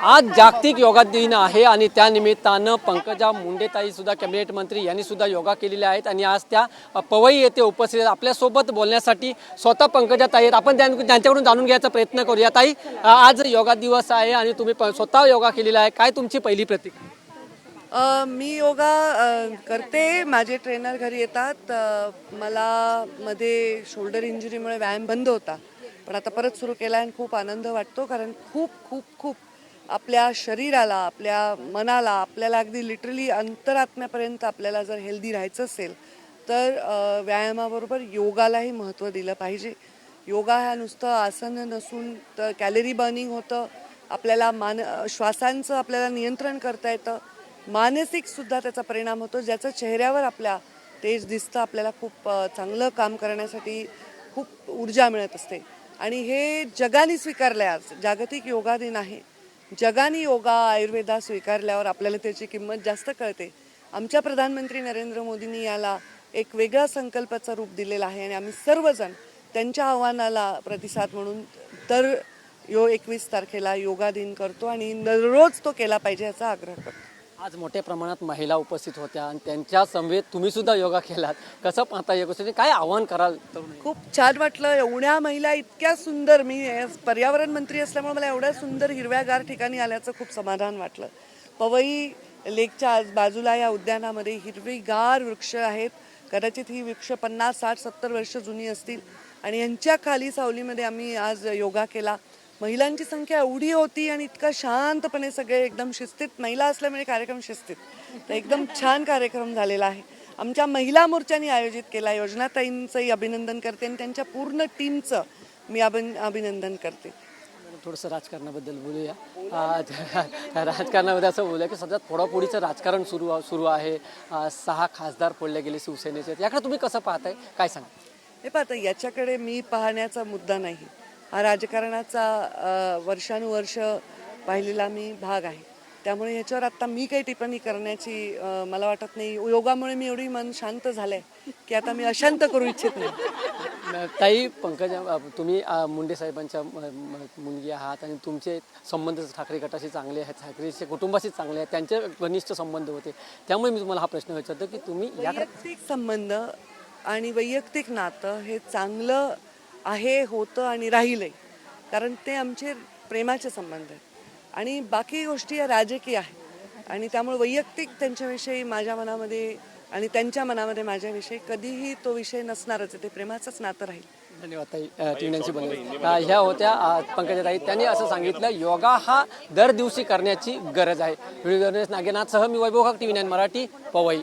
आज जागतिक योगा दिन आहे आणि त्या निमित्तानं पंकजा मुंडेताई सुद्धा कॅबिनेट मंत्री यांनी सुद्धा योगा केलेले आहेत आणि आज त्या पवई येथे उपस्थित आहेत. आपल्यासोबत बोलण्यासाठी स्वतः पंकजा ताई आहेत. आपण त्यांच्याकडून जाणून घ्यायचा प्रयत्न करूया. ताई, आज योगा दिवस आहे आणि तुम्ही स्वतः योगा केलेला आहे. काय तुमची पहिली प्रतिक्रिया? मी योगा करते. माझे ट्रेनर घरी येतात. मला मध्ये शोल्डर इंजुरीमुळे व्यायाम बंद होता, पण आता परत सुरू केला आणि खूप आनंद वाटतो. कारण खूप खूप खूप आपल्या शरीराला, आपल्या मनाला, आपल्याला अगदी लिटरली अंतरात्म्यापर्यंत आपल्याला जर हेल्दी राहायचं असेल तर व्यायामाबरोबर योगालाही महत्त्व दिलं पाहिजे. योगा हा नुसतं आसन नसून तर कॅलरी बर्निंग होतं. आपल्याला श्वासांचं आपल्याला नियंत्रण करता येतं. मानसिकसुद्धा त्याचा परिणाम होतो, ज्याचं चेहऱ्यावर आपल्या तेज दिसतं. आपल्याला खूप चांगलं काम करण्यासाठी खूप ऊर्जा मिळत असते आणि हे जगाने स्वीकारलं आहे. आज जागतिक योगा दिन आहे. जगाने योगा आयुर्वेदा स्वीकारल्यावर आपल्याला त्याची किंमत जास्त कळते. आमच्या प्रधानमंत्री नरेंद्र मोदींनी याला एक वेगळ्या संकल्पाचं रूप दिलेलं आहे आणि आम्ही सर्वजण त्यांच्या आव्हानाला प्रतिसाद म्हणून तर 21 तारखेला योगा दिन करतो आणि दररोज तो केला पाहिजे याचा आग्रह करतो. आज मोठ्या प्रमाणात महिला उपस्थित होत्या आणि त्यांच्या समवेत तुम्ही सुद्धा योगा केलात. कसं पाहता येईल, काय आव्हान कराल? खूप छान वाटलं. एवढ्या महिला इतक्या सुंदर, मी पर्यावरण मंत्री असल्यामुळे मला एवढ्या सुंदर हिरव्यागार ठिकाणी आल्याचं खूप समाधान वाटलं. पवई लेकच्या बाजूला या उद्यानामध्ये हिरवीगार वृक्ष आहेत. कदाचित ही वृक्ष 50, 60, 70 वर्ष जुनी असतील आणि यांच्या खाली सावलीमध्ये आम्ही आज योगा केला. महिलांची संख्या एवढी होती आणि इतका शांतपणे सगळे एकदम शिस्तीत, महिला असल्यामुळे कार्यक्रम शिस्तीत, तर एकदम छान कार्यक्रम झालेला आहे. आमच्या महिला मोर्चाने आयोजित केला. योजनाताईंचंही अभिनंदन करते आणि त्यांच्या पूर्ण टीमचं मी अभिनंदन करते. थोडंसं राजकारणाबद्दल बोलूया. राजकारणामध्ये असं बोलूया की सध्या फोडाफोडीचं राजकारण सुरू आहे. 6 खासदार फोडले गेले शिवसेनेचे. याकडे तुम्ही कसं पाहताय, काय सांगा? हे पाहता, याच्याकडे मी पाहण्याचा मुद्दा नाही. हा राजकारणाचा वर्षानुवर्ष पाहिलेला मी भाग आहे. त्यामुळे ह्याच्यावर आत्ता मी काही टिप्पणी करण्याची मला वाटत नाही. योगामुळे मी एवढी मन शांत झालंय की आता मी अशांत करू इच्छित नाही. ताई, पंकजा, तुम्ही मुंडे साहेबांच्या मुलगी आहात आणि तुमचे संबंध ठाकरे गटाशी चांगले आहेत, ठाकरेच्या कुटुंबाशी चांगले आहेत, त्यांचे घनिष्ठ संबंध होते. त्यामुळे मी तुम्हाला हा प्रश्न विचारतो की तुम्ही वैयक्तिक संबंध आणि वैयक्तिक नातं हे चांगलं आहे, होतं आणि राहिलंय. कारण ते आमचे प्रेमाचे संबंध आहेत आणि बाकी गोष्टी या राजकीय आहेत आणि त्यामुळे वैयक्तिक त्यांच्याविषयी माझ्या मनामध्ये आणि त्यांच्या मनामध्ये माझ्याविषयी कधीही तो विषय नसणारच. ते प्रेमाचंच नातं राहील. धन्यवाद ताई. टीव्ही बनवली ह्या होत्या पंकजा ताई. त्यांनी असं सांगितलं, योगा हा दर दिवशी करण्याची गरज आहे. व्हिडिओ जर्नलिस्ट नागेनाथसह मी वैभव खाक, TV9 मराठी, पवई.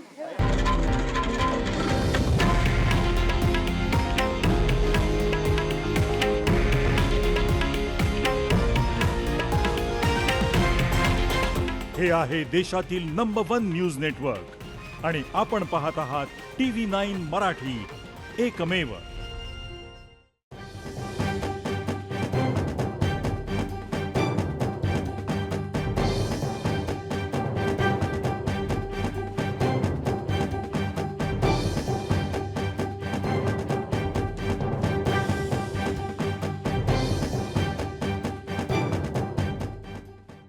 हे आहे देशातील नंबर 1 न्यूज नेटवर्क आणि आपण पाहत आहात TV9 मराठी, एकमेव.